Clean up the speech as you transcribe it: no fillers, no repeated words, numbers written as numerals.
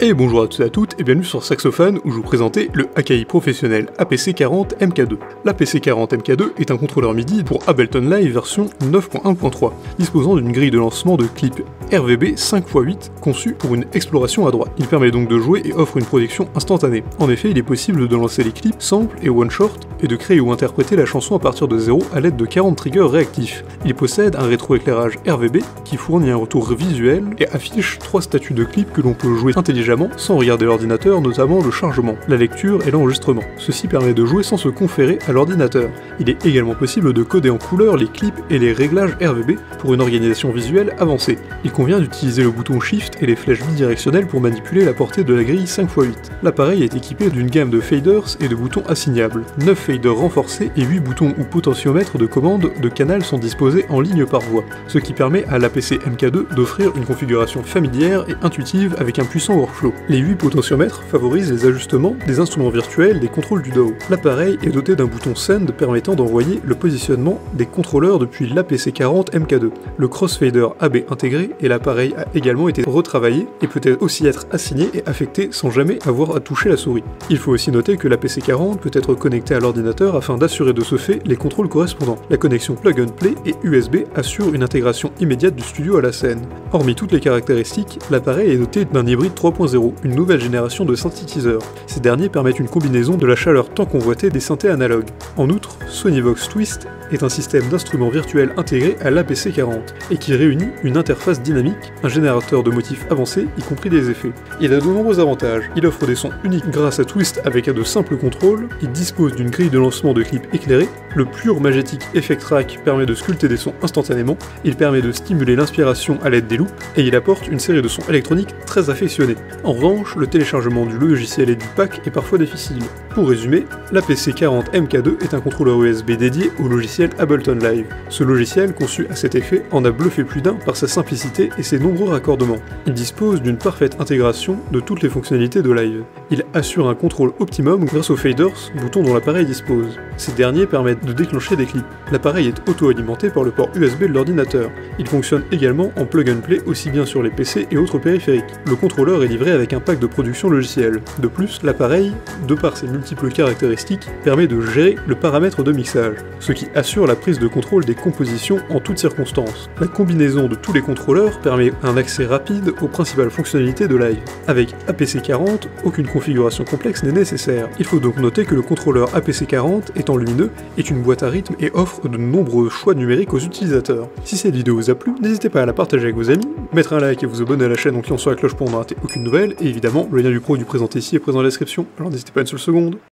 Et bonjour à tous et à toutes, et bienvenue sur Saxophone où je vous présentais le Akai professionnel APC40 MK2. L'APC40 MK2 est un contrôleur MIDI pour Ableton Live version 9.1.3, disposant d'une grille de lancement de clips RVB 5x8 conçue pour une exploration à droite. Il permet donc de jouer et offre une projection instantanée. En effet, il est possible de lancer les clips, samples et one-shot, et de créer ou interpréter la chanson à partir de zéro à l'aide de 40 triggers réactifs. Il possède un rétroéclairage RVB qui fournit un retour visuel et affiche 3 statuts de clips que l'on peut jouer intelligemment sans regarder l'ordinateur, notamment le chargement, la lecture et l'enregistrement. Ceci permet de jouer sans se conférer à l'ordinateur. Il est également possible de coder en couleur les clips et les réglages RVB pour une organisation visuelle avancée. Il convient d'utiliser le bouton Shift et les flèches bidirectionnelles pour manipuler la portée de la grille 5x8. L'appareil est équipé d'une gamme de faders et de boutons assignables. 9 faders renforcés et 8 boutons ou potentiomètres de commande de canal sont disposés en ligne par voie, ce qui permet à l'APC MK2 d'offrir une configuration familière et intuitive avec un puissant workflow. Les 8 potentiomètres favorisent les ajustements des instruments virtuels des contrôles du DAW. L'appareil est doté d'un bouton Send permettant d'envoyer le positionnement des contrôleurs depuis l'APC40 MK2. Le crossfader AB intégré et l'appareil a également été retravaillé et peut aussi être assigné et affecté sans jamais avoir à toucher la souris. Il faut aussi noter que l'APC40 peut être connecté à l'ordinateur afin d'assurer de ce fait les contrôles correspondants. La connexion plug and play et USB assure une intégration immédiate du studio à la scène. Hormis toutes les caractéristiques, l'appareil est doté d'un hybride 3.0, une nouvelle génération de synthétiseurs. Ces derniers permettent une combinaison de la chaleur tant convoitée des synthés analogues. En outre, Sonyvox Twist est un système d'instruments virtuels intégré à l'APC40 et qui réunit une interface dynamique, un générateur de motifs avancé, y compris des effets. Il a de nombreux avantages. Il offre des sons uniques grâce à Twist avec de simples contrôles, il dispose d'une grille de lancement de clips éclairée, le Pure Majestic Effect Track permet de sculpter des sons instantanément, il permet de stimuler l'inspiration à l'aide des loops, et il apporte une série de sons électroniques très affectionnés. En revanche, le téléchargement du logiciel et du pack est parfois difficile. Pour résumer, l'APC40 MK2 est un contrôleur USB dédié au logiciel Ableton Live. Ce logiciel, conçu à cet effet, en a bluffé plus d'un par sa simplicité et ses nombreux raccordements. Il dispose d'une parfaite intégration de toutes les fonctionnalités de Live. Il assure un contrôle optimum grâce aux faders, boutons dont l'appareil dispose. Ces derniers permettent de déclencher des clips. L'appareil est auto-alimenté par le port USB de l'ordinateur. Il fonctionne également en plug and play aussi bien sur les PC et autres périphériques. Le contrôleur est livré avec un pack de production logicielle. De plus, l'appareil, de par ses multiples caractéristiques, permet de gérer le paramètre de mixage, ce qui assure la prise de contrôle des compositions en toutes circonstances. La combinaison de tous les contrôleurs permet un accès rapide aux principales fonctionnalités de Live. Avec APC40, aucune configuration complexe n'est nécessaire. Il faut donc noter que le contrôleur APC40, étant lumineux, est une boîte à rythme et offre de nombreux choix numériques aux utilisateurs. Si cette vidéo vous a plu, n'hésitez pas à la partager avec vos amis, mettre un like et vous abonner à la chaîne en cliquant sur la cloche pour ne rater aucune nouvelle, et évidemment, le lien du pro du présenté ici est présent dans la description, alors n'hésitez pas une seule seconde.